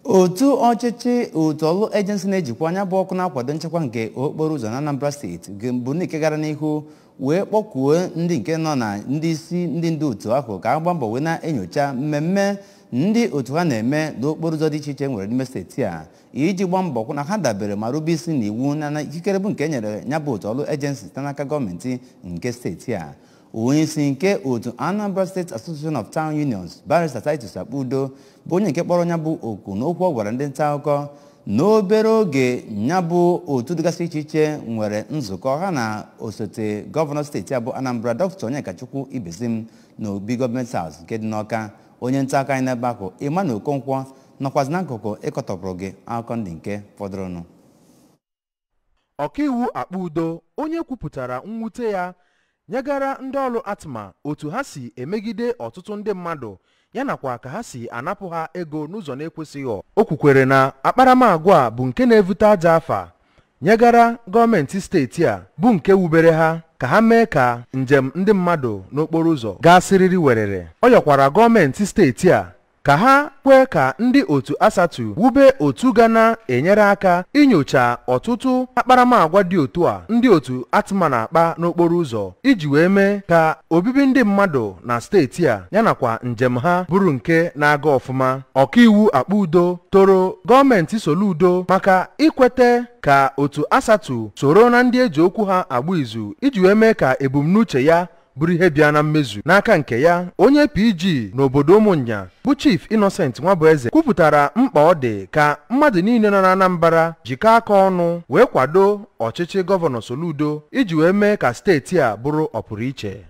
Otu ọchịchị otu ọlụ agency na-ejikwa anya bụ ọkụ na-akwado nchekwa nke okporo ụzọ na Anambra steeti bụ nke gara n'ihu wee kpọkuo ndị nke nọ na ndị isi ndị ndu otu ahụ ka agba mbọ wee na-enyocha mmemme ndị otu ha na-eme n'okporo ụzọ dị iche iche nwere n'ime steeti a iji gba mbọ kwụ na ha dabere ma rube isi n'iwu na ikikere bụ nke nyere ya bụ otu ọlụ agency site n'aka gọọmenti nke steeti a. Onye isi nke otu Anambra State Association of Town Unions Barrister Titus Akpudo bụ onye nke kpọrọ ya bụ oku n'okwu ọ gwara ndị nta akụkọ n'obere oge ya bụ otu dịgasị iche iche nwere nzukọ ha na osote gọvanọ steeti a bụ Anambra Dr. Onyocha Ibezim n'obi gọọmenti haus nke dị n'Awka. Onye nta aka anyị n'ebe ahụ Emmanuel Okonkwo nọkwazi n'akụkụ ịkọtọpụrụ gị akụkọ ndị nke fọdụrụnụ. Ọkaiwu Akpudo onye kwupụtara mwute ya nyegara ndị ọrụ ARTMA otu ha si emegide ọtụtụ ndị mmadụ yanakwa ka ha si anapụ ha ego n'ụzọ na-ekwesịghị. O kwukwere na akparamagwa bụ nke na-evute aja afa nyegara gọọmenti steeti a bụ nke wubere ha ka ha mee ka njem ndị mmadụ n'okporo ụzọ gaa siriri werere. Ọ yọkwara gọọmenti steeti a ka ha kwe ka ndị otu ASATU wube otu ga na-enyere aka inyocha ọtụtụ akparamagwa dị otu a ndị otu ARTMA na-akpa n'okporo ụzọ iji wee mee ka obibi ndị mmadụ na steeti a yanakwa njem ha bụrụ nke na-aga ọfụma. Ọkaiwu Akpudo toro gọọmenti Soludo maka ikwete ka otu ASATU soro na ndị eji okwu ha agba izu iji wee mee ka ebumnuche ya bụrụ ihe bịa na mmezu. N'aka nke ya, onye PG n'obodo Ụmụnya bụ Chief Innocent Nwabueze kwupụtara mkpa ọ dị ka mmadụ niile nọ na Anambra jikọọ aka ọnụ wee kwado ọchịchị gọvanọ Soludo iji wee mee ka steeti a bụrụ ọpụrụ iche.